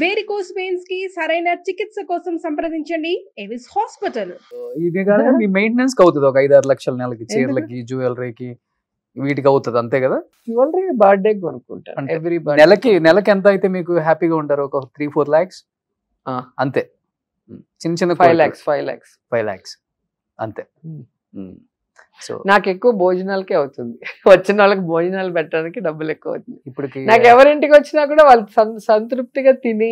Varicose veins కి సరైన చికిత్స కోసం సంప్రదించండి ఎవిస్ హాస్పిటల్. ఇది కానీ మీ మెయింటెనెన్స్ అవుతుంది ఒక 5-6 లక్షల నెలకి, చీరలకి జ్యువెలరీకి వీటికి అవుతుంది అంతే కదా? జ్యువెలరీ బర్త్డే కొనుక్కుంటాను ఎవ్రీ నెలకి ఎంత అయితే మీకు హ్యాపీగా ఉంటారు? ఒక 3-4 lakhs అంతే. చిన్న చిన్న 5 lakhs అంతే. సో నాకు ఎక్కువ భోజనాలకే అవుతుంది. వచ్చిన వాళ్ళకి భోజనాలు పెట్టడానికి డబ్బులు ఎక్కువ అవుతుంది. ఇప్పటికి నాకు ఎవరింటికి వచ్చినా కూడా వాళ్ళు సంతృప్తిగా తిని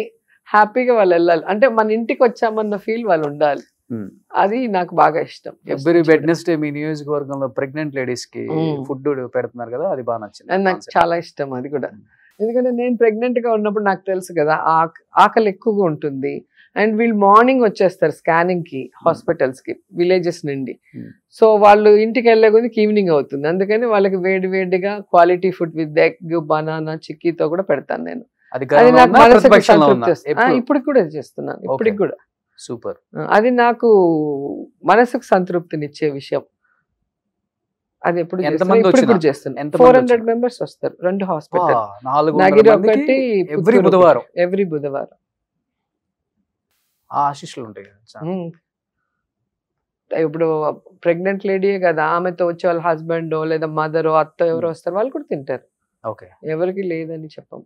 హ్యాపీగా వాళ్ళు వెళ్ళాలి. అంటే మన ఇంటికి వచ్చామన్న ఫీల్ వాళ్ళు ఉండాలి. అది నాకు బాగా ఇష్టం. ఎవ్రీ వెడ్నెస్డే మీ నియోజకవర్గంలో ప్రెగ్నెంట్ లేడీస్ కి ఫుడ్ పెడుతున్నారు కదా, అది బాగా నచ్చింది. అది నాకు చాలా ఇష్టం అది కూడా. ఎందుకంటే నేను ప్రెగ్నెంట్ గా ఉన్నప్పుడు నాకు తెలుసు కదా ఆకలి ఎక్కువగా ఉంటుంది. అండ్ వీళ్ళు మార్నింగ్ వచ్చేస్తారు స్కానింగ్ కి హాస్పిటల్స్ కి విలేజెస్ నుండి. సో వాళ్ళు ఇంటికి వెళ్ళే కొద్దికి ఈవినింగ్ అవుతుంది. అందుకని వాళ్ళకి వేడిగా quality food with egg, banana, చిక్కీతో కూడా పెడతాను నేను. అది నాకు మనసుకి సంతృప్తి వస్తుంది. ఇప్పటికి కూడా చేస్తున్నాను, ఇప్పటికి కూడా. సూపర్. అది నాకు మనసుకు సంతృప్తినిచ్చే విషయం. అది ఎప్పుడు చేస్తున్నాను. 400 members వస్తారు 2 హాస్పిటల్, నగిరి ఒకటి, ఎవ్రీ బుధవారం. ఆశీస్సులు ఉంటాయి. ఇప్పుడు ప్రెగ్నెంట్ లేడీయే కదా, ఆమెతో వచ్చే వాళ్ళ హస్బెండ్ లేదా మదర్ అత్త ఎవరు వస్తారు, వాళ్ళు కూడా తింటారు. ఓకే, ఎవరికి లేదని చెప్పము.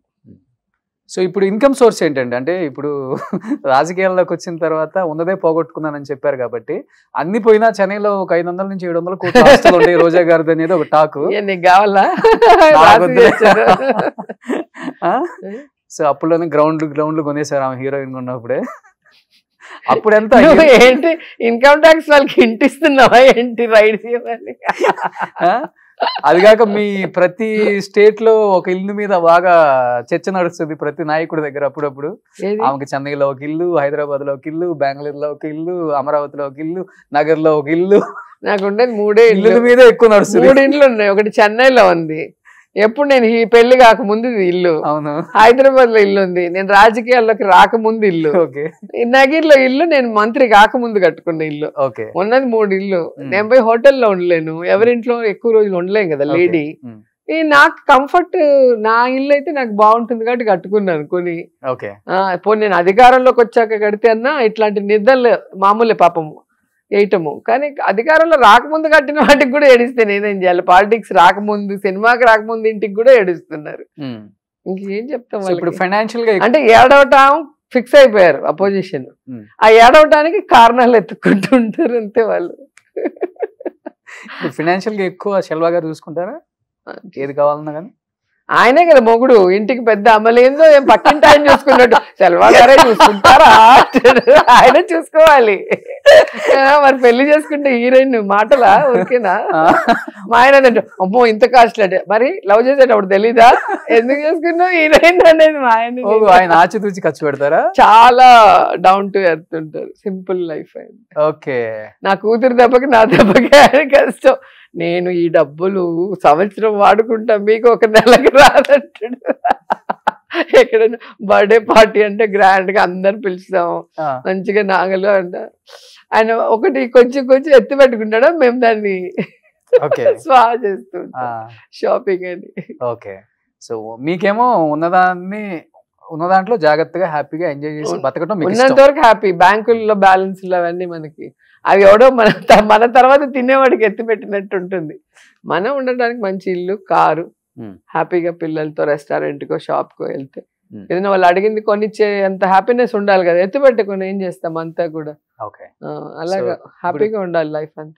సో ఇప్పుడు ఇన్కమ్ సోర్స్ ఏంటంటే, అంటే ఇప్పుడు రాజకీయాల్లోకి వచ్చిన తర్వాత ఉన్నదే పోగొట్టుకున్నానని చెప్పారు కాబట్టి, అన్ని పోయినా చెన్నైలో ఒక 500 నుంచి 700 కోట్ల ఆస్తులు ఉంటాయి రోజా గారిది అనేది ఒక టాక్. నీకు కావాలా? సో అప్పుడులోనే గ్రౌండ్లు కొనేసారు ఆమె హీరోయిన్ ఉన్నప్పుడే. అప్పుడు ఎంత ఏంటి ఇన్కమ్ ట్యాక్స్ వాళ్ళకి ఇంటిస్తున్నావా ఏంటి రైడ్స్ ఇవ్వాలి? అది కాక మీ ప్రతి స్టేట్ లో ఒక ఇల్లు మీద బాగా చర్చ నడుస్తుంది ప్రతి నాయకుడి దగ్గర. అప్పుడప్పుడు ఆమెకి చెన్నైలో ఒక ఇల్లు, హైదరాబాద్ లో ఒక ఇల్లు, బెంగళూరులో ఒక ఇల్లు, అమరావతిలో ఒక ఇల్లు, నగర్ లో ఒక ఇల్లు. నాకు ఉండేది 3 ఇల్లు మీద ఎక్కువ నడుస్తుంది. 3 ఇండ్లు ఉన్నాయి. ఒకటి చెన్నైలో ఉంది, ఎప్పుడు నేను ఈ పెళ్లి కాకముందు ఇల్లు. అవును. హైదరాబాద్ లో ఇల్లు ఉంది, నేను రాజకీయాల్లోకి రాకముందు ఇల్లు. నగిరిలో ఇల్లు నేను మంత్రి కాకముందు కట్టుకున్న ఇల్లు. ఉన్నది 3 ఇల్లు. నేను పోయి హోటల్లో ఉండలేను, ఎవరింట్లో ఎక్కువ రోజులు ఉండలేం కదా లేడీ. నాకు కంఫర్ట్, నా ఇల్లు అయితే నాకు బాగుంటుంది కాబట్టి కట్టుకున్నాను కొని. ఇప్పుడు నేను అధికారంలోకి వచ్చాక కడితే అన్నా ఇట్లాంటి నిద్రలు మామూలే పాపము వేయటము. కానీ అధికారంలో రాకముందు కట్టిన వాటికి కూడా ఏడిస్తే నేనేం చేయాలి? పాలిటిక్స్ రాకముందు, సినిమాకి రాకముందు ఇంటికి కూడా ఏడుస్తున్నారు. ఇంకేం చెప్తాం? ఇప్పుడు ఫైనాన్షియల్ గా అంటే ఏడవటం ఫిక్స్ అయిపోయారు అపోజిషన్. ఆ ఏడవటానికి కారణాలు ఎత్తుకుంటూ ఉంటారు అంతే వాళ్ళు. ఫైనాన్షియల్ గా ఎక్కువ శెల్వా గారు చూసుకుంటారా ఏది కావాలన్నా కానీ? ఆయనే కదా మొగుడు, ఇంటికి పెద్ద అమలేందో ఏం పక్కింటి ఆయన చూసుకున్నట్టు సెల్వా గారే చూసుకుంటారా? ఆయన చూసుకోవాలి. మరి పెళ్లి చేసుకుంటే హీరోయిన్ మాటలా ఊరికేనా? మా ఆయన అమ్మో ఇంత కాస్ట్లీ అంటే, మరి లవ్ చేసేటప్పుడు తెలీదా ఎందుకు చేసుకున్నావు హీరోయిన్ అనేది? మా ఆయన ఆచితూచి ఖర్చు పెడతారా? చాలా డౌన్ టు ఎర్త్ ఉంటారు, సింపుల్ లైఫ్ అయింది. ఓకే. నా కూతురు దెబ్బకి నా దెబ్బకి ఆయన కష్టం. నేను ఈ డబ్బులు సంవత్సరం వాడుకుంటా, మీకు ఒక నెలకు రాదంటాడు. ఎక్కడైనా బర్త్డే పార్టీ అంటే గ్రాండ్ గా అందరు పిలుస్తాం, మంచిగా నాగలు అంట. ఆయన ఒకటి కొంచెం ఎత్తి పెట్టుకుంటాడు, మేము దాన్ని స్వా చేస్తూ షాపింగ్ అని. ఓకే. సో మీకేమో ఉన్న దాంట్లో జాగ్రత్తగా హ్యాపీగా ఎంజాయ్ చేసి బతకడం ఉన్నంత వరకు హ్యాపీ. బ్యాంకుల్లో బ్యాలెన్స్లు అవన్నీ మనకి అవి ఎవడో మన తర్వాత తినేవాడికి ఎత్తి పెట్టినట్టు ఉంటుంది. మనం ఉండడానికి మంచి ఇల్లు, కారు, హ్యాపీగా పిల్లలతో రెస్టారెంట్కో షాప్కో వెళ్తే ఏదైనా వాళ్ళు అడిగింది కొనిచ్చే అంత హ్యాపీనెస్ ఉండాలి కదా. ఎత్తి పెట్టుకుని ఏం చేస్తాం అంతా కూడా. అలాగా హ్యాపీగా ఉండాలి లైఫ్ అంతా.